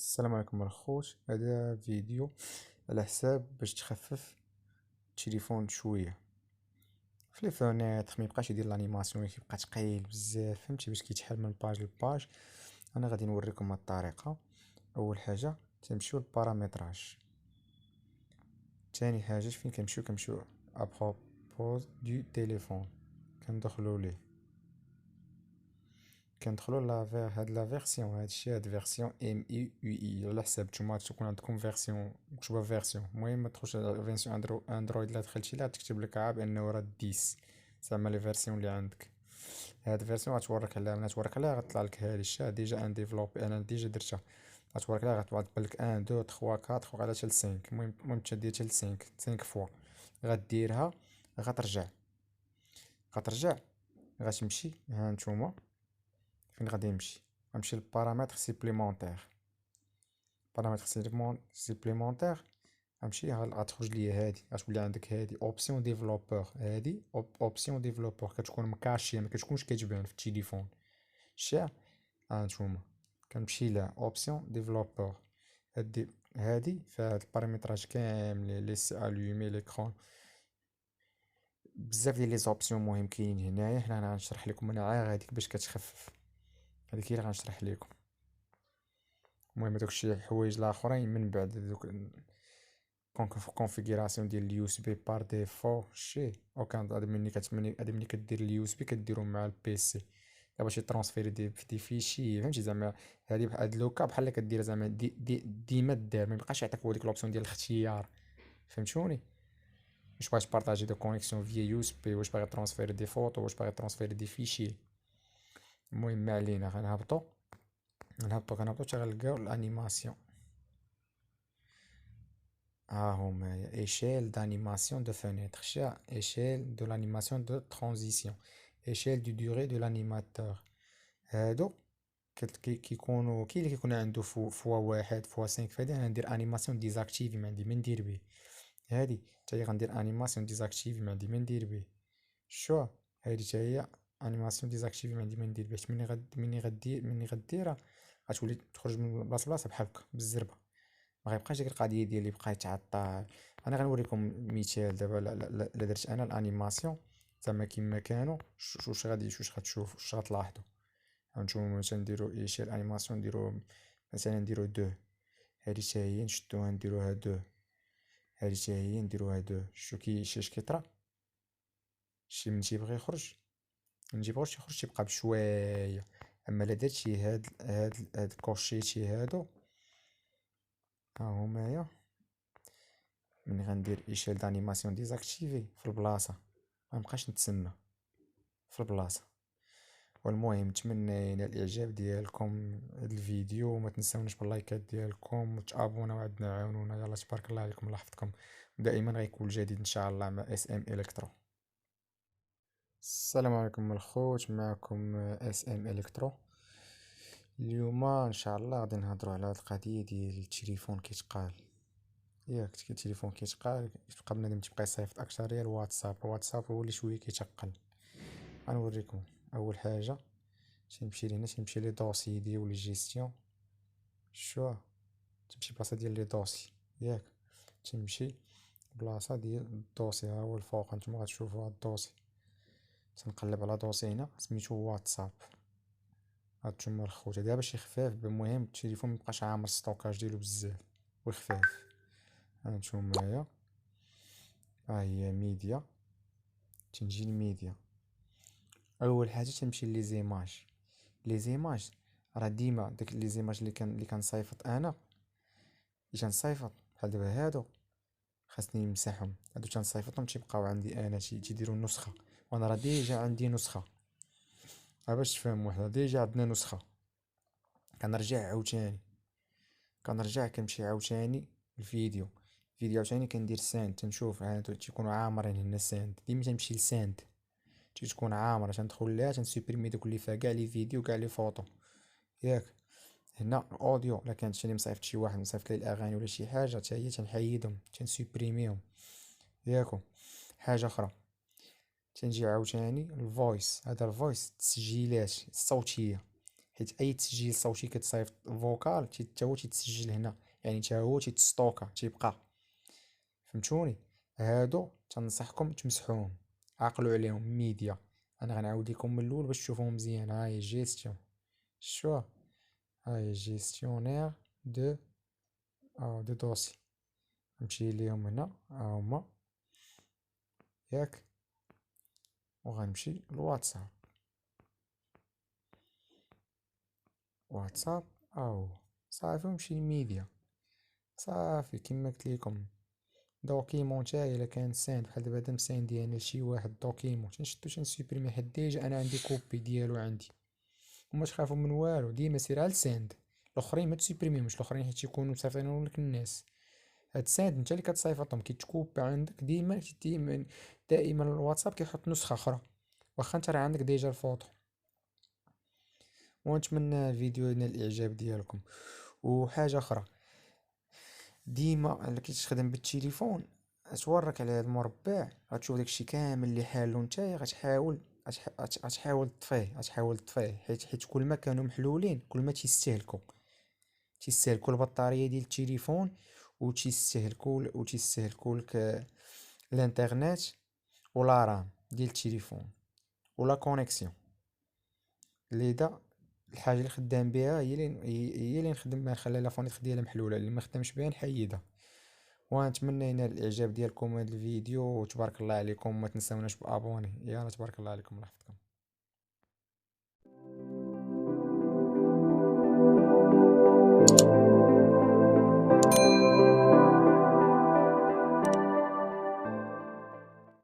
السلام عليكم الخوت، هذا فيديو على حساب باش تخفف التليفون شويه في لي فونيتر، ما يبقاش يدير لانيماسيون يبقى ثقيل بزاف، فهمتي؟ باش كيتحال من باج لباج. انا غادي نوريكم الطريقه. اول حاجه تمشيو للبارامتراج، ثاني حاجه فين كنمشيو ابروبوز دو تليفون، كندخلوا ليه، كندخلوا هاد لا فيرسيون، هادشي هاد فيرسيون ام اي يو اي على حساب نتوما تكون عندكم فيرسيون مكتوبه فيرسيون. المهم ما تدخلش على فيرسيون اندرويد، لا دخلتي لا تكتب لك عا بانه راه 10 زعما لي فيرسيون اللي عندك. هاد فيرسيون غتوريك عليها، ملي توريك عليها غطلع لك هادي الشا ديجا ان ديفلوبي، انا ديجا درتها. غتوريك عليها غتبان لك 1 2 3 4 وغادا حتى ل 5. المهم تشدي حتى ل 5 فوا غديرها. غترجع غترجع غتمشي ها نتوما فين غادي نمشي. غنمشي للبارامتر سيبليمونتير، بارامتر سيبليمونتير غنمشي غتخرج ليا هادي، غتولي عندك هادي اوبسيون ديفلوبور. هادي اوبسيون ديفلوبور كتكون مكاشيه، ما كتكونش كتبان في التليفون شا. هانتوما كنمشي لها اوبسيون ديفلوبور. هادي فيها هاد البارامتراج كاملين، ليسي الومي ليكرون، بزاف ديال لي زوبسيون مهم كاينين هنايا. انا غنشرح لكم انا عا هاديك باش كتخفف، هاديك هي اللي غنشرح لكم. المهم هادوك شي حوايج الاخرين من بعد، دوك كونفيغوراسيون ديال اليو اس بي بار ديفو شي اوكان. هادي ملي كدير اليو اس بي كديرو مع البي سي باش يترونسفيري دي فيشي، فهمتي؟ زعما هادي بحال لوكا بحال كدير زعما ديما دير، ما يبقاش يعطيك هو ديك لوبسيون ديال الاختيار، فهمتوني؟ واش باغي تبارطاجي دو كونيكسيون فيا يو اس بي، واش باغي ترونسفيري دي فوتو، واش باغي ترونسفيري دي فيشي. المهم ما علينا، غنهبطو حتى غنلقاو الانيماسيون. ها هما هي échelle d'animation de fenêtre شا échelle de l'animation de transition échelle du durée de l'animateur. هادو كيكونوا كاين اللي كيكون عنده فوا واحد فوا 5. فهادي انا ندير انيماسيون ديزاكتيفي، ما عندي ما ندير به. هادي حتى هي غندير انيماسيون ديزاكتيفي، ما عندي ما ندير به. شو هادي حتى هي انيماسيون ديزاكتيفي، ما عندي ما ندير به. مني غديرها غتولي تخرج من بلاصه لبلاصه بحال هكا بالزربه، ما غيبقاش ديك القضيه ديال يبقى يتعطل. انا غنوريكم مثال دابا لا درت انا الانيماسيون زعما كيما كانوا. واش غادي واش غتشوفوا واش غتلاحظوا. هانتوما مثلا نديرو ايشيل انيماسيون، نديرو مثلا نديرو 2. هادي حتى هي نشدوها نديروها 2. هادي حتى هي نديروها 2. شو اش كيطرا شي من تيبغي يخرج، من تيبغيش يخرج تيبقى بشويه. اما لا درتي هاد كوشيتي هادو ها هما، ملي غندير ايشيل دانيماسيون ديزاكتيفي في البلاصه ما نبقاش نتسنى في البلاصه. والمهم نتمنى ينال الاعجاب ديالكم هاد الفيديو، وما تنساونيش باللايكات ديالكم وتابوناو عندنا، عاونونا. يلا تبارك الله عليكم، الله يحفظكم. دائما غيكون الجديد ان شاء الله مع اس ام الكترو. السلام عليكم الخوت، معكم اس ام الكترو. اليوم ان شاء الله غادي نهضروا على هاد القضيه ديال التليفون كيتقال. ياك التليفون كيتقال كيبقى بنادم تيبقى يصيفط اكثريه الواتساب هو اللي شويه كيتقل. غنوريكم. اول حاجه تنمشي لهنا، تنمشي لي دوسي ديال لي جيستيون. شو تمشي بلاصه ديال لي دوسي، ياك تمشي بلاصه ديال الدوسي، ها هو الفوق نتوما غتشوفوا هاد الدوسي. تنقلب على دوسي هنا سميتو واتساب. هانتوما الخوت هذا باش يخفف. بالمهم التليفون ميبقاش عامر ستوكاج ديالو بزاف ويخفف. هانتوما ها هي ميديا. تنجي الميديا، اول حاجه تنمشي لي زيماج. لي زيماج راه ديما داك لي زيماج اللي كنصايفط انا، اللي تنصايفط بحال دابا هادو خاصني نمسحهم. هادو تنصايفطهم تيبقاو عندي انا تيديروا النسخه، وانا راه ديجا عندي نسخه. باش تفهم وحده ديجا عندنا نسخه. كنرجع عاوتاني كنمشي عاوتاني الفيديو. عاوتاني كندير ساند، تنشوف هادو تيكونوا عامرين هنا ساند. ديما تنمشي لساند تكون عامره، تندخل ليها تنسوبريمي دوك اللي فيها كاع لي فيديو كاع لي فوطو. ياك هنا الاوديو لا كانت شي مصيفط شي واحد مصيفط لي الاغاني ولا شي حاجه حتى هي تنحيدهم تنسوبريميهم. ياكو حاجه اخرى تنجي عاوتاني الفويس. هذا الفويس التسجيلات الصوتيه، حيت اي تسجيل صوتي كتصيفط فوكال حتى هو تيتسجل هنا، يعني حتى هو تيتستوكا تيبقى. فهمتوني؟ هادو تنصحكم تمسحوهم، عقلوا عليهم ميديا. انا غنعاود لكم من الاول باش تشوفوهم مزيان. ها هي جيستيون، شتوها؟ ها هي جيستيونير دو دو دوسي. نمشي ليهم هنا، ها هما، ياك؟ وغنمشي للواتساب. واتساب ها هو صافي، ونمشي للميديا. صافي كيما قلت لكم، دوكيمون تاعي الا كان ساند بحال دابا مساندي انا لشي واحد دوكيمون تنشدو تنسوبريمي، حيت ديجا انا عندي كوبي ديالو عندي. وما تخافوا من والو، ديما سير على الساند. الاخرين ما تسوبريميهمش، الاخرين حيت يكونوا مصيفطينهم لك الناس. هاد الساند انت اللي كتصيفطهم، كيتكوبي عندك دائما الواتساب كيحط نسخة اخرى، واخا انت راه عندك ديجا الفوطو. ونتمنى الفيديو ينال الاعجاب ديالكم. وحاجة اخرى، ديما الا كي تخدم بالتليفون تورك على هاد المربع، غتشوف داكشي كامل اللي حالو نتايا، غتحاول تطفيه، حيت كل ما كانوا محلولين كل ما تيستهلكوا البطارية ديال التليفون، وتيستهلكوا لك الانترنت، ولا رام ديال التليفون، ولا كونيكسيون. لذا الحاجه اللي خدام بها هي اللي نخدم بها، نخلي لافونيتر ديالها محلوله، اللي ما خدامش بها نحيدها. ونتمنى ينال الاعجاب ديالكم هذا الفيديو، وتبارك الله عليكم. ما تنساوناش بابوني. يلا تبارك الله عليكم، الله يحفظكم.